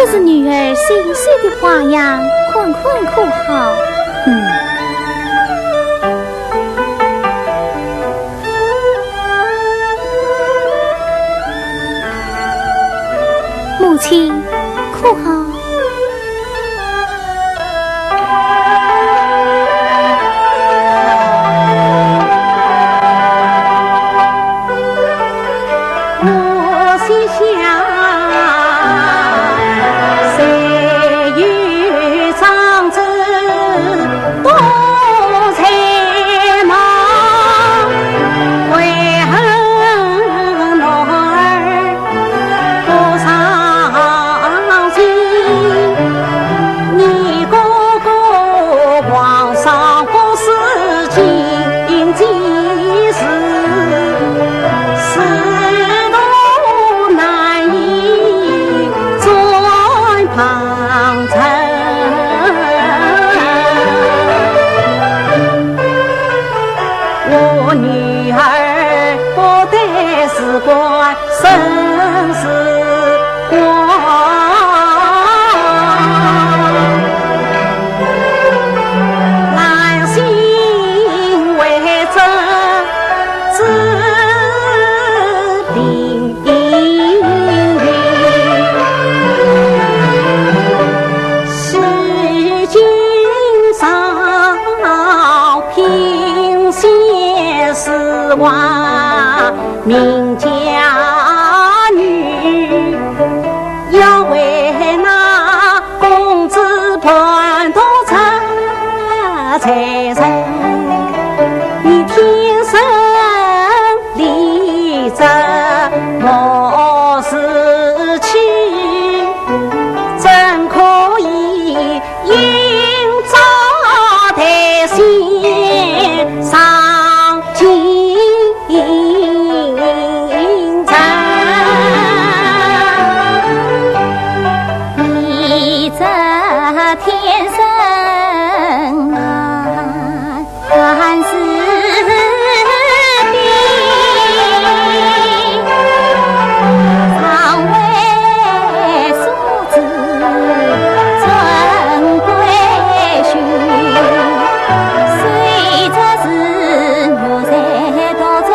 这是女儿心碎的花样，困可好？母亲，可好？名家女要为那公子盘多财神，你天生丽质莫失去，怎可以营造的心上进天生俺是病，常为素质尊贵勋，虽则是奴才多中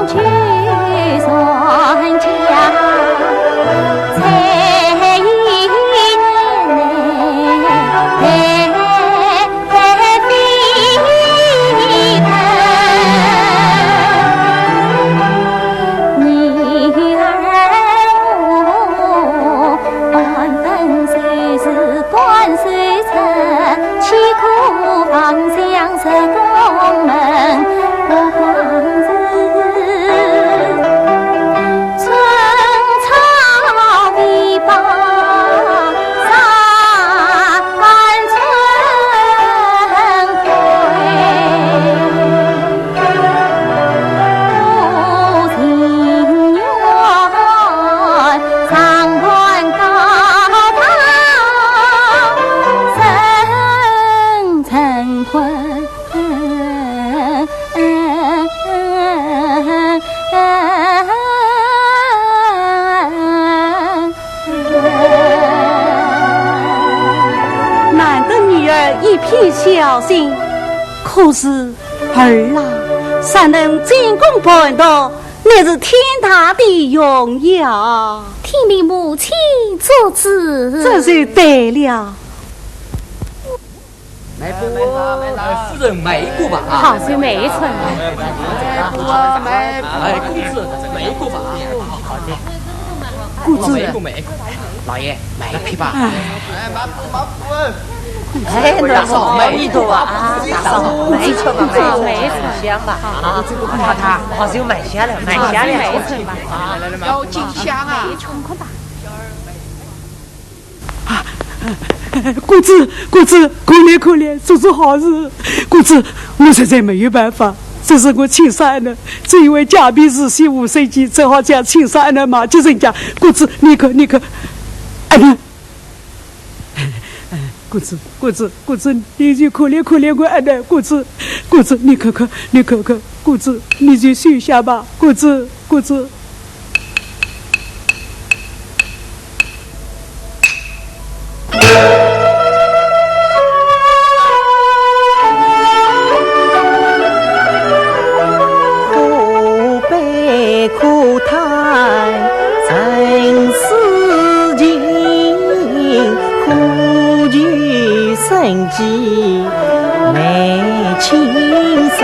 举算家，才艺小心，可是儿啊，才能进宫盘道，那是天大的荣耀。听你母亲做主，这就对了。买夫人买过吧？好像没错。买公子买过吧？公子老爷买一匹吧。哎，那少买一头啊！没错吧？没错，香吧？啊，他好像买下了，买下了，啊，要进香啊！公子，可怜，做做好事。公子，我实在没有办法，这是我亲生的，只因为家比日西5岁几，只好将亲生的嘛，就人家。公子，你可，哎。公子，你就可怜我儿子，公子，你看看，公子，你就收下吧，公子。几没情深，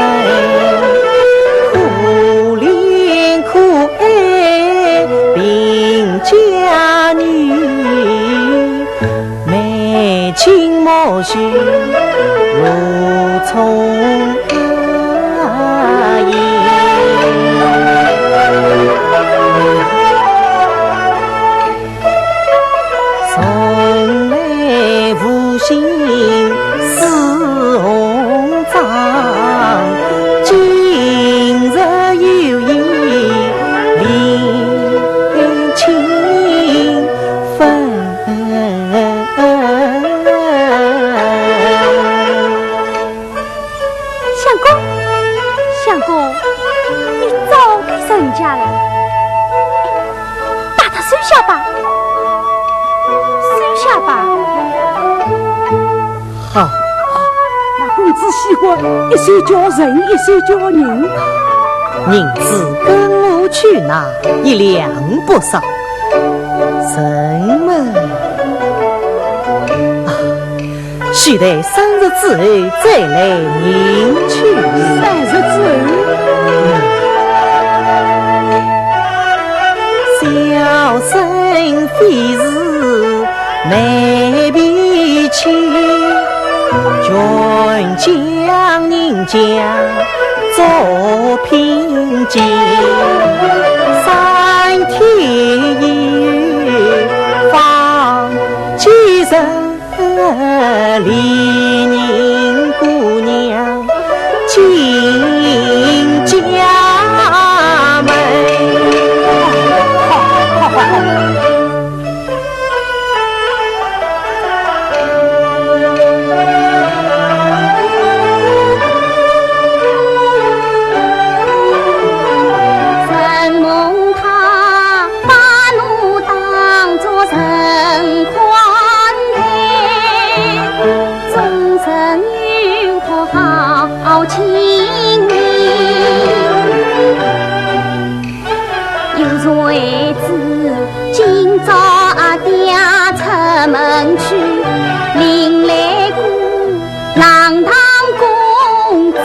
可怜可爱贫家女，没情莫许如从从来无心似红妆，今日有意领情分。相公，你早给人家了，把他收下吧，收下吧。好，那公子喜欢一手叫人，一手叫人。银子跟我去拿1两不少，人们须待3日之后再来领取。3日之后，小生非是没脾气，全将人家做品鉴，3天一月放几日离人姑娘进家门。神梦他把奴当作人宽待，终身与他好亲密。有谁知今朝爹出门去，领来个郎堂公子。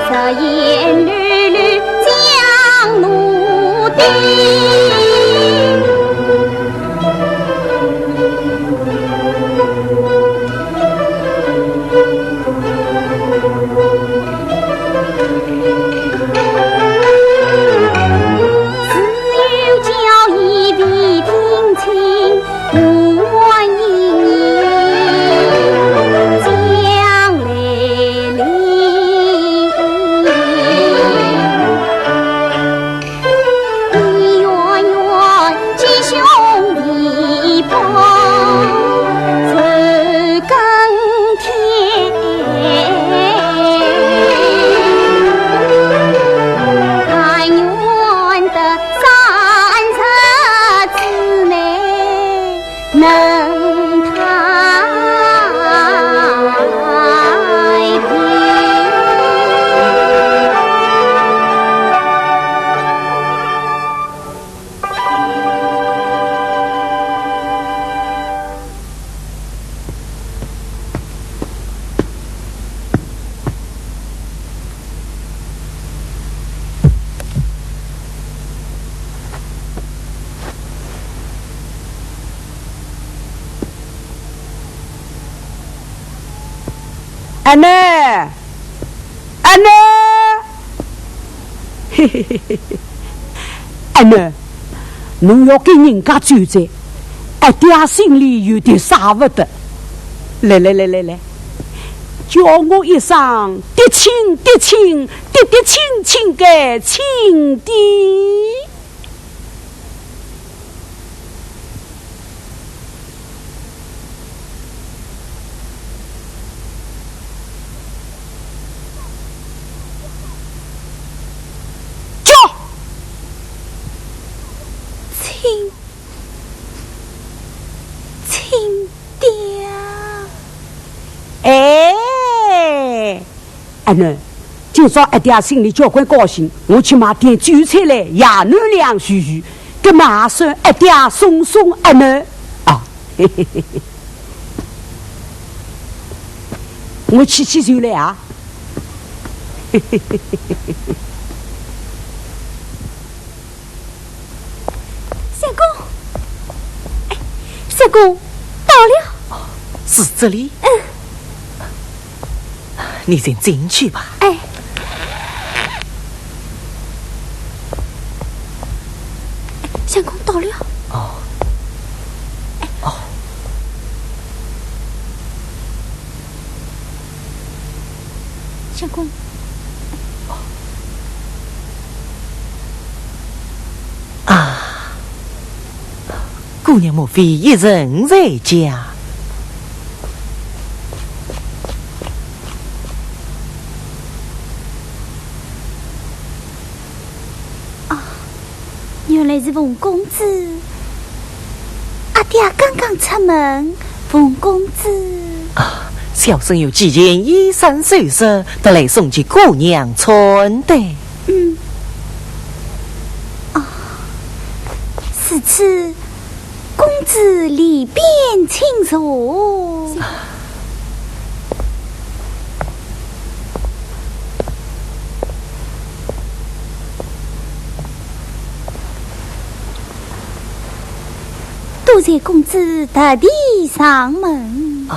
这言缕缕将奴的，只有叫一笔听清我意，将来临。一远远吉凶一报，手更天。但愿得3日之内能太平。安娜，安娜，嘿嘿嘿嘿嘿，安娜，侬要跟人家转债，爹心里有点舍不得。来来来来来，叫我一声爹亲爹亲爹爹亲亲的亲爹。亲爹，安囡，今朝爹心里交关高兴，我去买点酒菜来，爷囡两叙叙。个马孙一点松松一男啊，嘿嘿嘿嘿，我起手来啊，嘿嘿嘿嘿嘿嘿。相公，哎，相公到了，是这里。你先进去吧。哎。相公到了。相公。姑娘莫非一人在家？原来是冯公子，阿爹刚刚出门。冯公子小生有几件衣衫首饰，得来送给姑娘穿戴。此次公子里边请坐。多谢公子特地上门。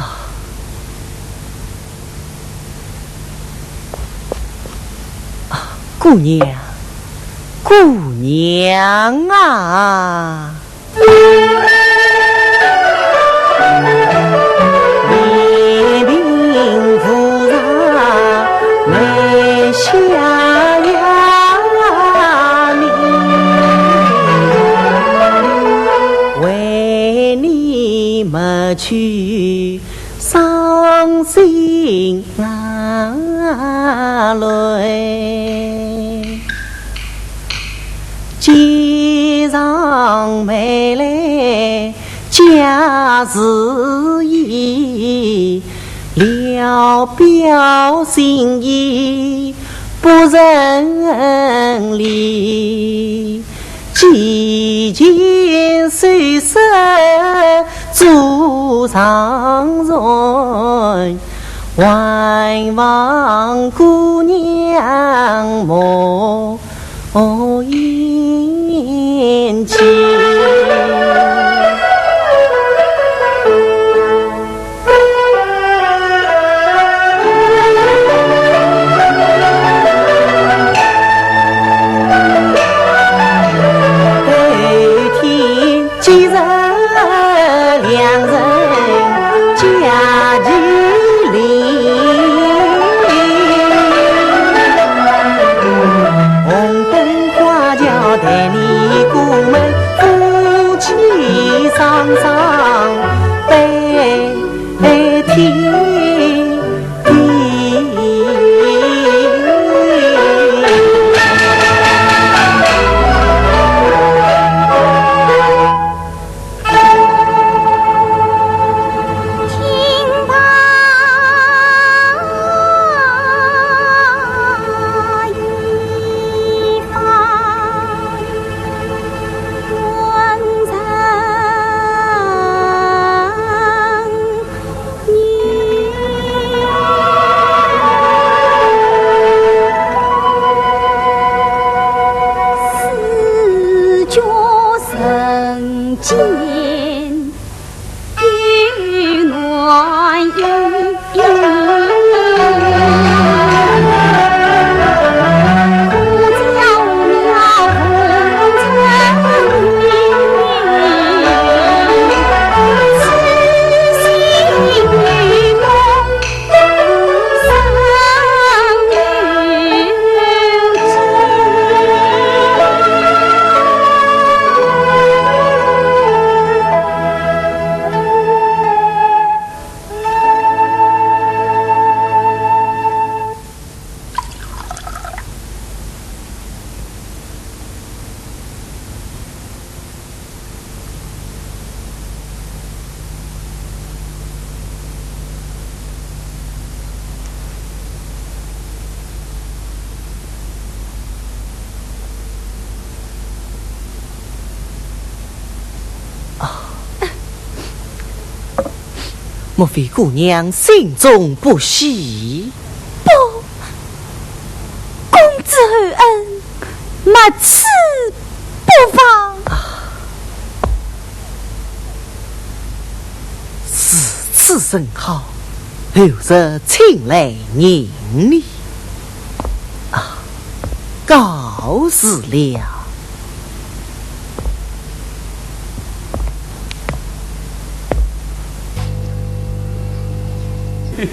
姑娘，姑娘啊！年龄复杂，没下呀你，为你没去伤心泪。街上没来家事意，聊表心意不认理，几件碎事做上人，还望姑娘莫言弃。带你过门夫妻莫非姑娘心中不喜？不，公子厚恩，莫此不妨。此甚好，后日请来迎你。告辞了。公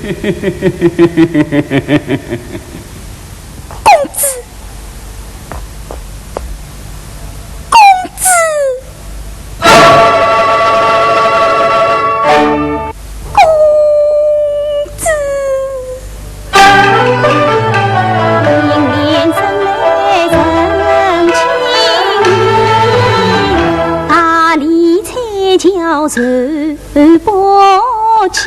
子，公子，公子，迎面生来成亲，大理彩轿受宝气。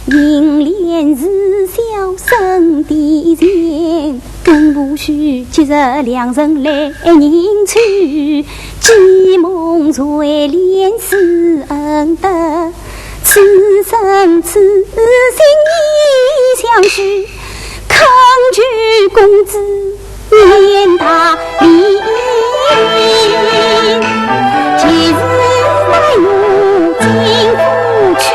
银莲是小生的前，更无需今日两人来迎娶，既梦垂帘是恩德，此生此心意相许，恳求公子念他理，今日带我进府去。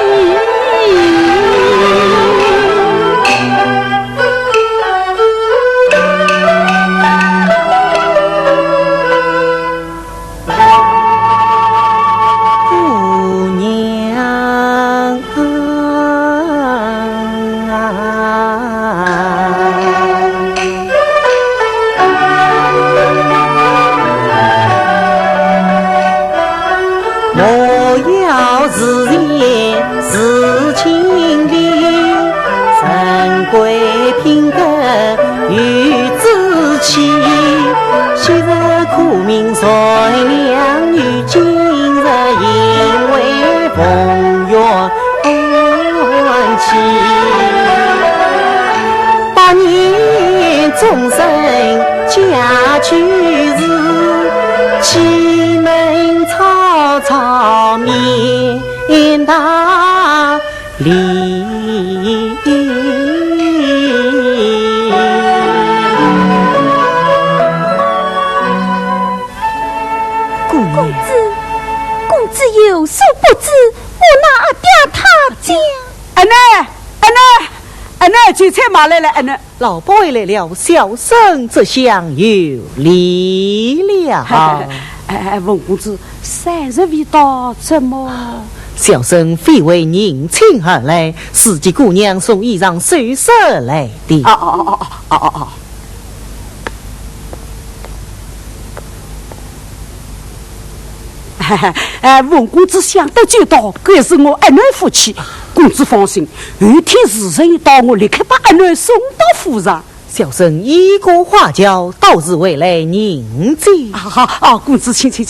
终身家去时，岂能草草面大理。公子有所不知，我那阿爹他讲。阿奶，阿奶，阿奶，韭菜买来了，阿奶。老伯来了，小生这厢有礼了。文公子，30未到，怎么？小生非为迎亲而来，是给姑娘送衣裳首饰来的。文公子想得周到，这是我阿囡夫妻。公子放心，有天时辰一到，我立刻把阿囡送到府上。小生一个花轿，到时回来迎接。好，公子请，请。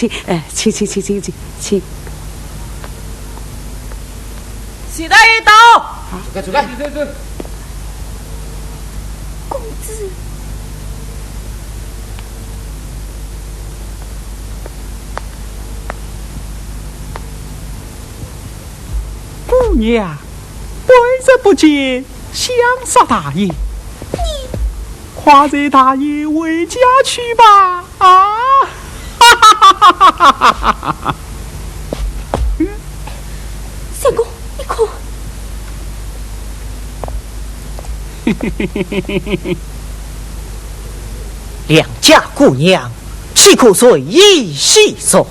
喜大爷到，走开。公子。姑娘，为日不见，想杀大爷。你快随大爷回家去吧！啊！相公，你看。两家姑娘，岂可随意戏说？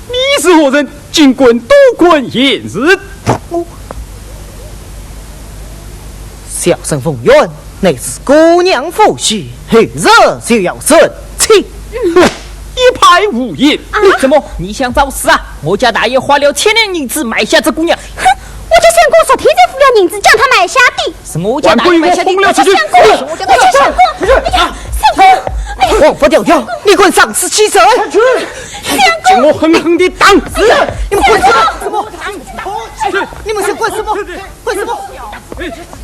你是何人？尽管多管闲事。小生奉愿，乃是姑娘夫婿，后日就要成亲。一派胡言！怎么你想找死啊？我家大爷花了1000两银子买下这姑娘。哼！我家相公昨天才付了银子，将她买下的。什么？我家大爷买下的？我家相公，哎呀，相公！王法调调，你滚上司起手！将我狠狠地打死！你们滚什么？你们想滚什么？滚什么？滚什么？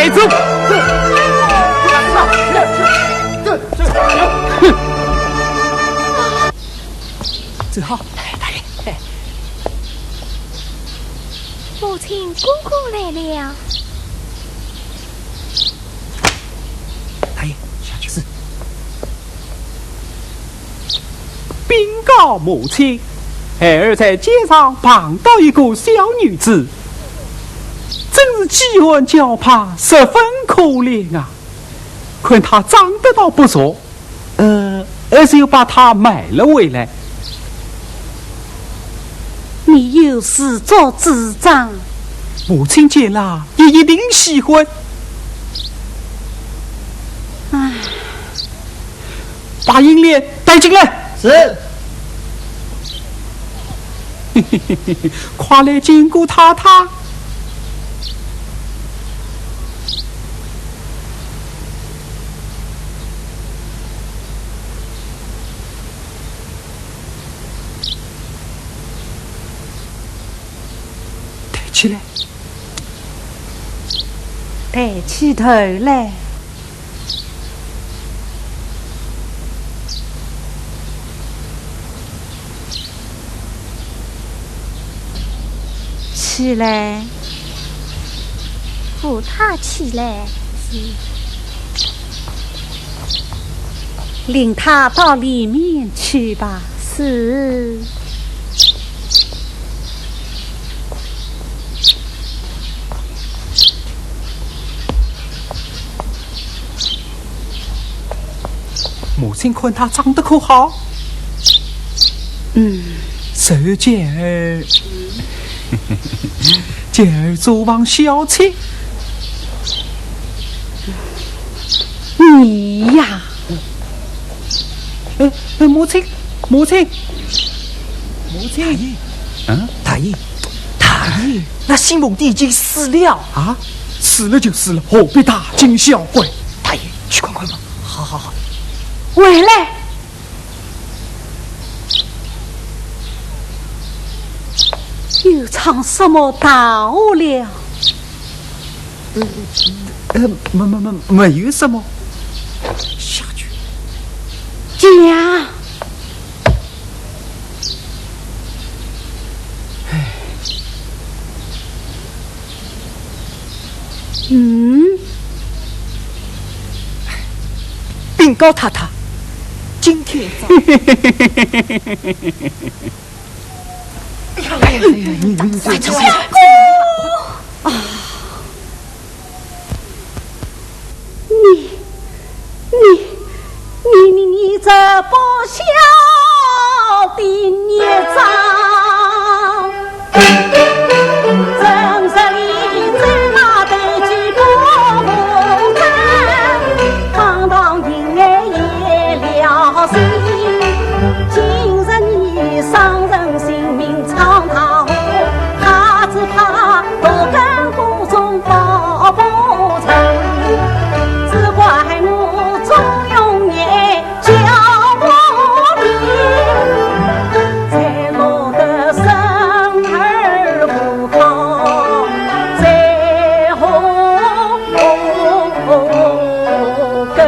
来走。走好，大爷。母亲公公来了。大爷，下去是。禀告母亲，孩儿在街上碰到一个小女子，真是饥寒交迫，十分可怜啊！看她长得倒不错，儿子又把她买了回来。你有事做主张，母亲见了也一定喜欢。把银链带进来。是。快来经过太太。抬起来，抬起头来。起来，扶他起来。领他到里面去吧。是。母亲看他长得可好？受见儿，见儿做房小妾。你呀，母亲，大爷，那新蒙弟已经死了啊！死了就死了，何必大惊小怪？大爷，去看看吧。好。回来。又藏什么道了？没有什么。下去。讲。禀告太太，今天快走！你这不孝的孽障，正是你在那对举不服真，堂堂应该也了心。今日你伤人性命闯他祸，他只怕多根苦中报不成，只怪我中庸也教我命，才落得生儿不好，再祸根。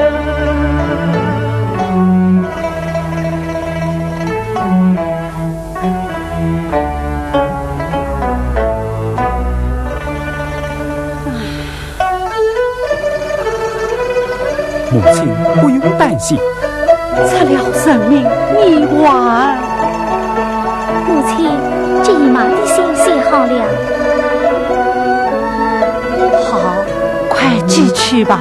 母亲不用担心，出了生命，你娃儿。母亲，这姨妈的心写好了。好，快寄去吧。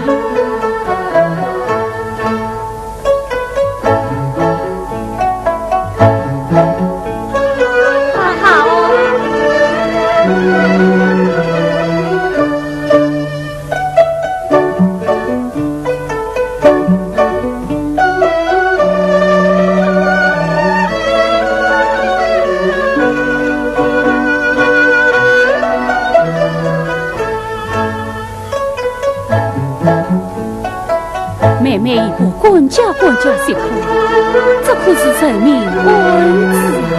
妹妹一步滚脚些哭，这可是人命关子啊！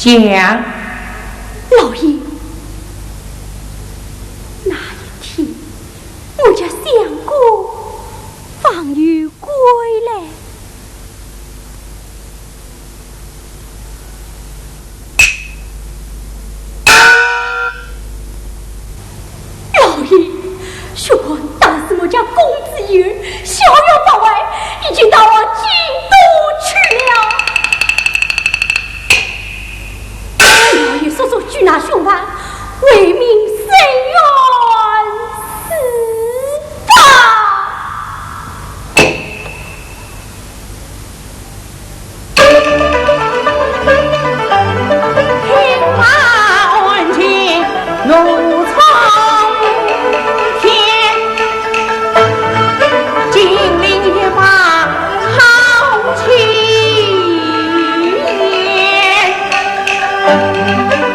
讲，老爷，那一天我家相公方于归来，老爷，说当时我家公子爷逍遥法外，已经到了京都去了。老爷速速拘拿凶犯，为民伸冤死吧！天马万千，怒冲天，金陵一把好青年，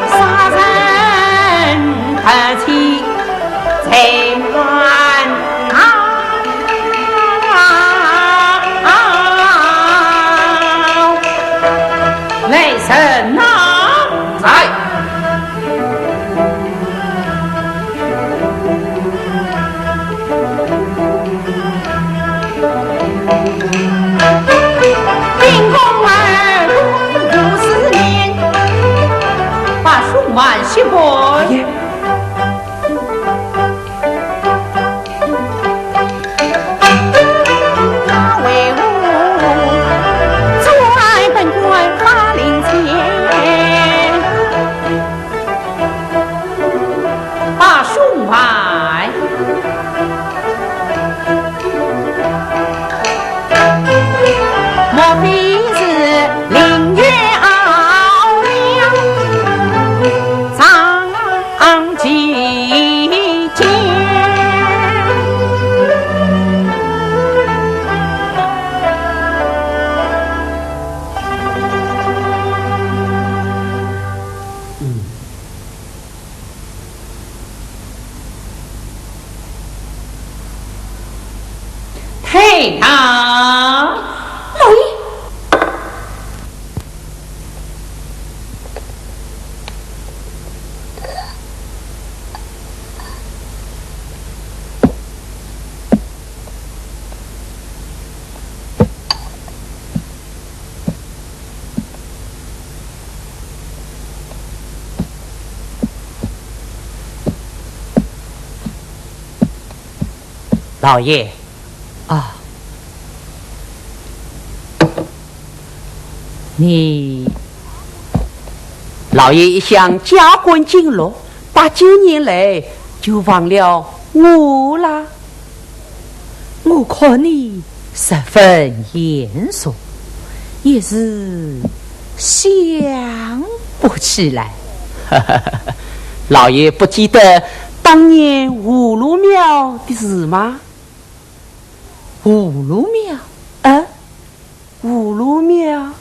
杀人不起才乱雷神啊，在。兵公儿共50年，把数万媳妇他为我在本官发令前，把数万莫非是凌月傲亮藏几间？退堂。老爷，老爷，啊，你老爷一向家国经纶，8、9年来就忘了我啦。我看你十分严肃，也是想不起来。老爷不记得当年葫芦庙的事吗？葫芦庙？葫芦庙。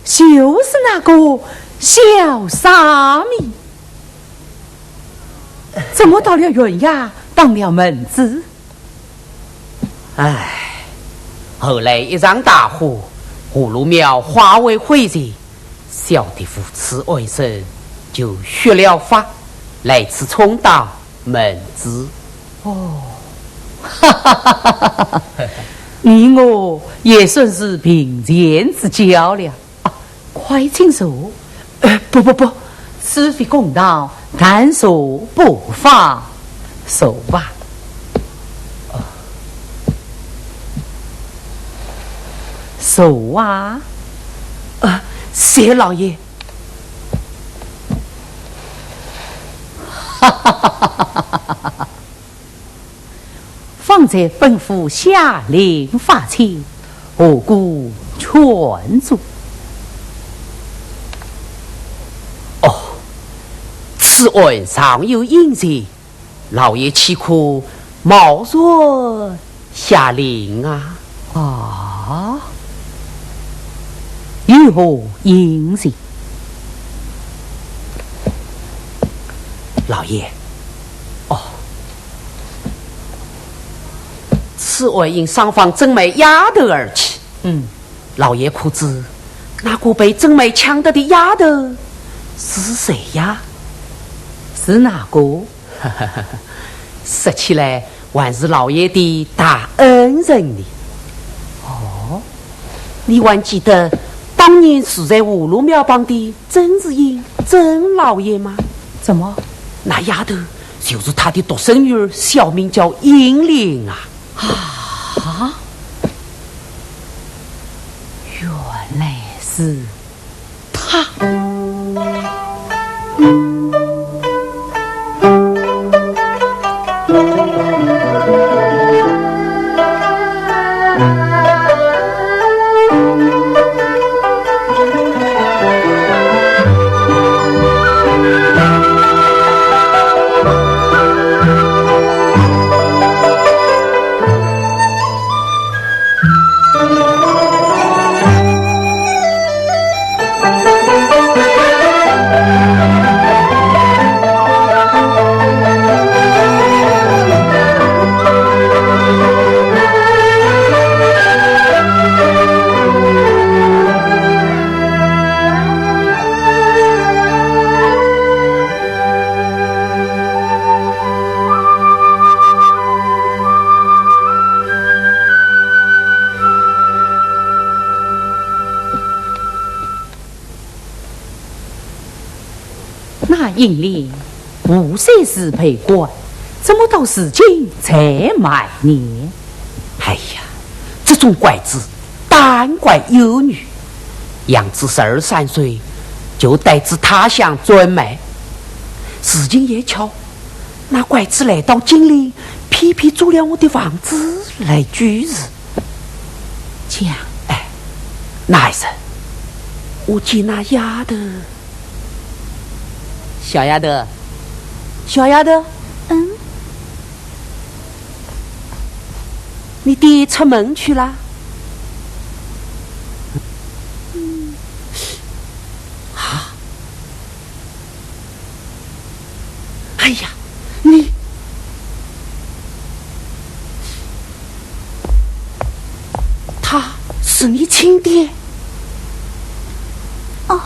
就是那个小沙弥，怎么到了云崖当了门子？后来一场大火，葫芦庙化为灰烬，小弟夫此为生，就学了法，来此充当门子。你我也算是并肩之交了。快请坐。不，此非公道，但坐不妨。坐吧。坐啊。谢老爷。方才吩咐下令发请，何故劝阻？此案尚有隐情，老爷岂可冒若下令啊？如何隐情？老爷，此案因上方真梅丫头而起。老爷可知那个被真梅抢得的丫头是谁呀？是哪个？说起来还是老爷的大恩人呢。你还记得当年住在葫芦庙旁的曾子英曾老爷吗？怎么？那丫头就是他的独生女儿，小名叫英莲啊！原来是他。英莲5岁时陪官，怎么到如今才埋年？哎呀，这种怪子，单拐幼女，养子12、13岁就带至他乡专卖。时间也巧，那拐子来到京里，偏偏租了我的房子来居住。这样，哎，那一声，我见那丫头，小丫头，小丫头，你爹出门去了？啊！哎呀，他是你亲爹？哦，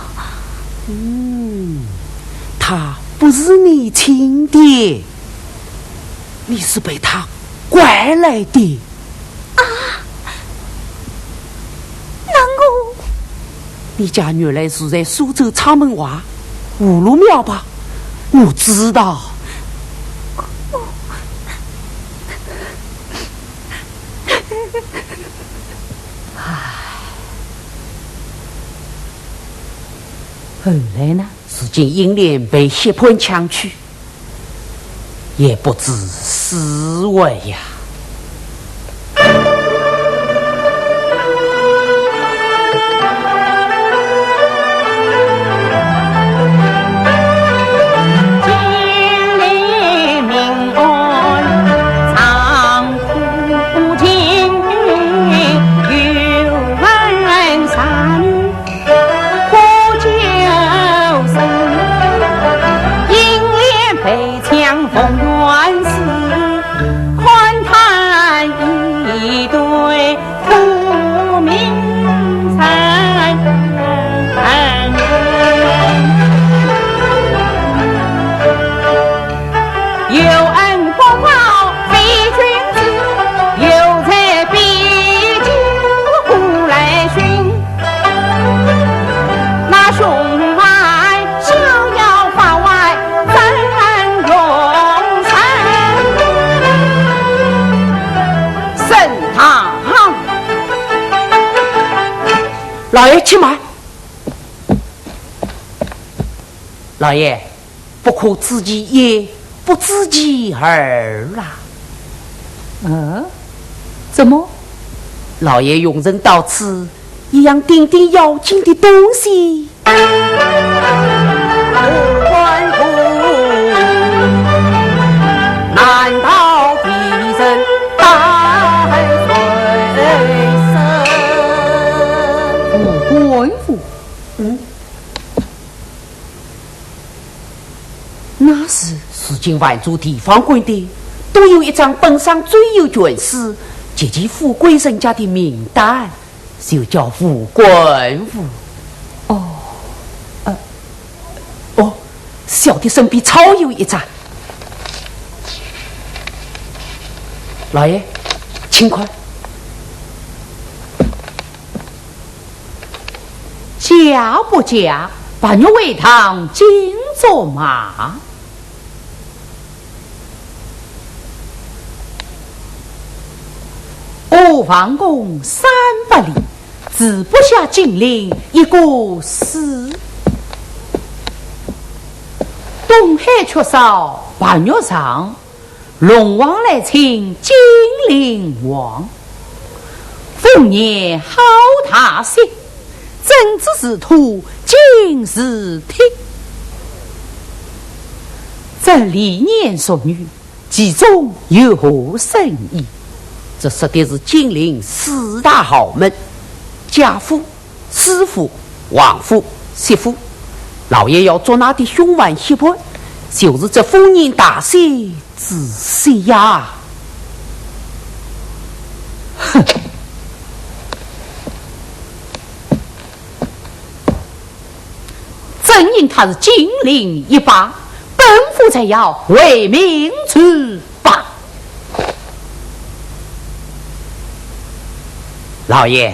他不是你亲爹，你是被他拐来的。你家原来是在苏州长门外葫芦庙吧？我知道。后来呢？如今英莲被胁迫抢去，也不知是为呀。老爷，且慢！老爷，不可知其一，不知其二啦。怎么？老爷用人到此，一样顶顶要紧的东西。官府，难道敌人担水深？官府？那是如今万族地方官的都有一张本上最有权势及其富贵人家的名单，就叫副官府。小的身边超有一张。老爷，请快。嫁不嫁，把你为堂金作马。阿房宫300里，只不下金陵一个市。东海缺少白玉上，龙王来请金陵王。丰年好大喜，真知是土，今是听。这历年淑女，其中有何深意？这说的是金陵4大豪门：贾府、师府、王府、媳妇。老爷要捉拿的凶顽胁迫，就是这丰年大喜之喜呀！哼！正因他是金陵一霸，本府才要为民除霸。老爷，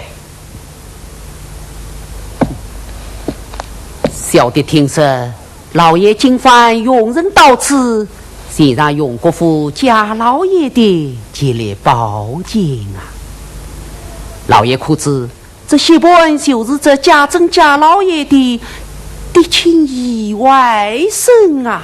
小的听说老爷今番用人到此，先让永国府贾老爷的接来报见啊。老爷可知这些本就是这家珍家老爷的亲姨外甥啊。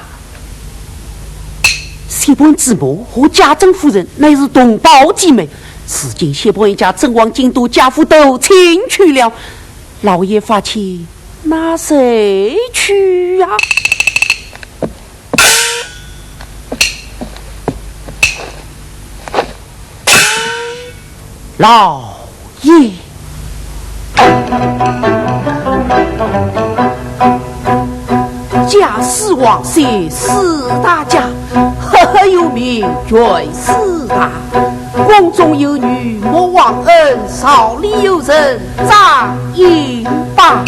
谢本之母和家珍夫人乃是同胞姐妹，如今谢本一家郑王京都家父都请去了，老爷发气，那谁去啊？老爷，家世王谢四大家，赫有名绝四大，宫中有女莫忘恩，少里有人张英榜。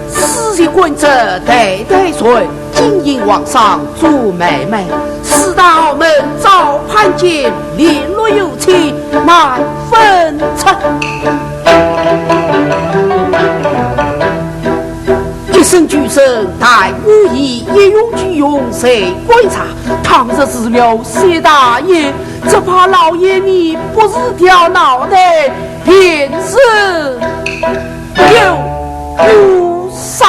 四世君者代代传，金银皇上做妹妹，四大豪门早攀见，联络有情难分拆。一生举身待无疑，一用俱用谁观察？倘若治了谢大爷，只怕老爷你不是条脑袋，便是有无伤。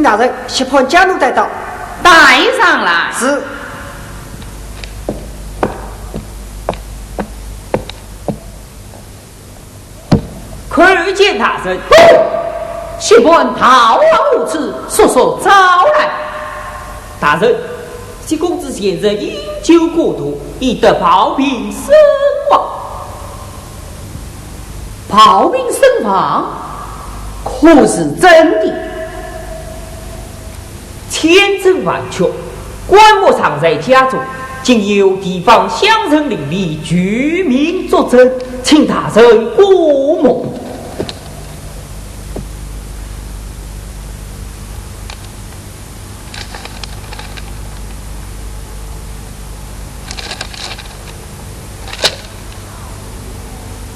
大人，西盘家奴带到，带上来。是。叩见大人。西盘逃亡无耻，速速招来。大人，西公子先生饮酒过度，已得暴病身亡。暴病身亡，可是真的？千真万确，棺木藏在家中，竟有地方乡人邻里居民作证，请大人过目。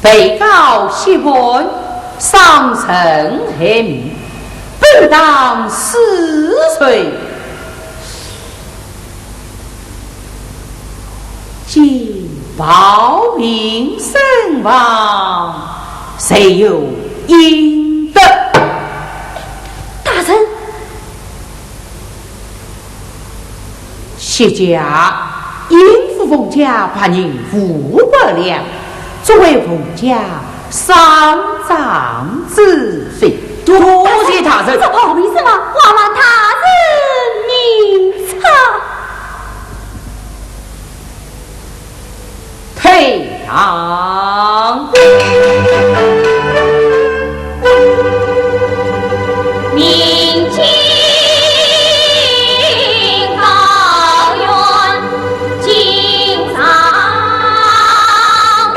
被告西文上层黑名，本当4岁，今暴病身亡，谁有应得？大人，谢家应付冯家把人500两，作为冯家丧葬之费。多谢大人。这好名什么？望望大人明察。退堂。明镜高远，今上问。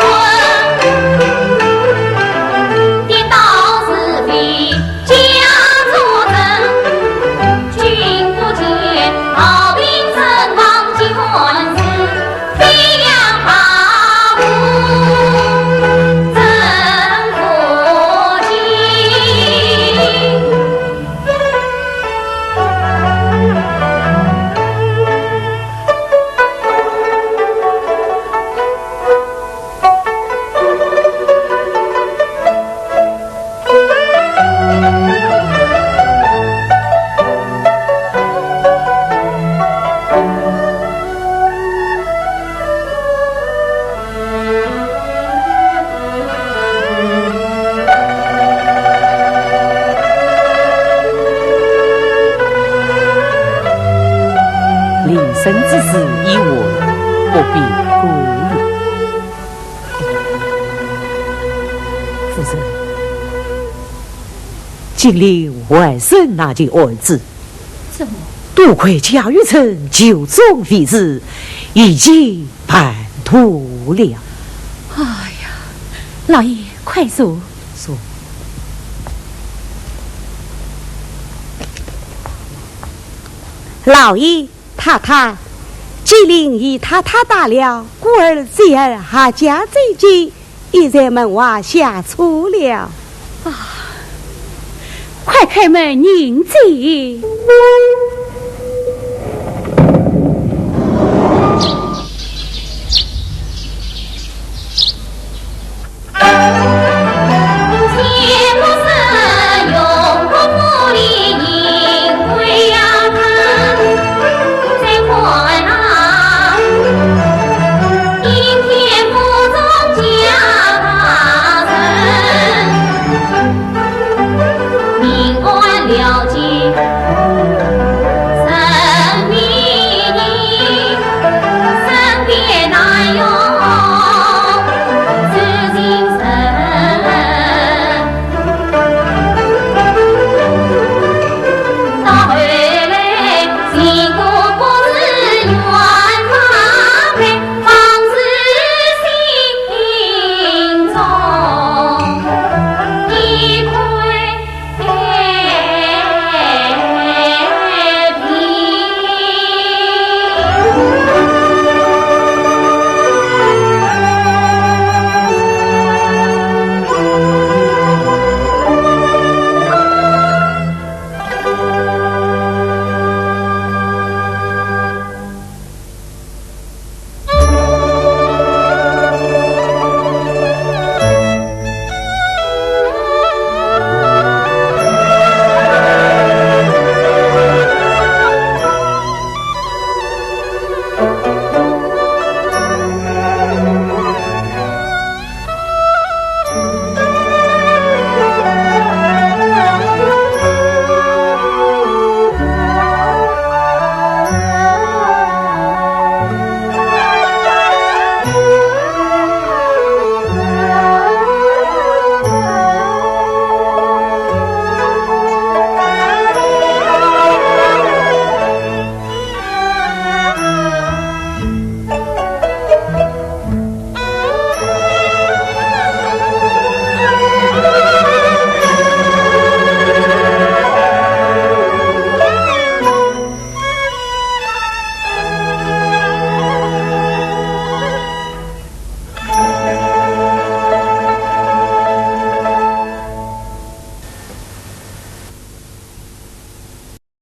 生之事已完，不必顾虑。夫人，金陵外甥那件案子，怎么？多亏贾玉成就中vị子，已经判脱了。哎呀，老爷，快说！说。老爷太太，金陵已太太大了，故而侄儿还家在家，已在门外下错了。快开门迎接！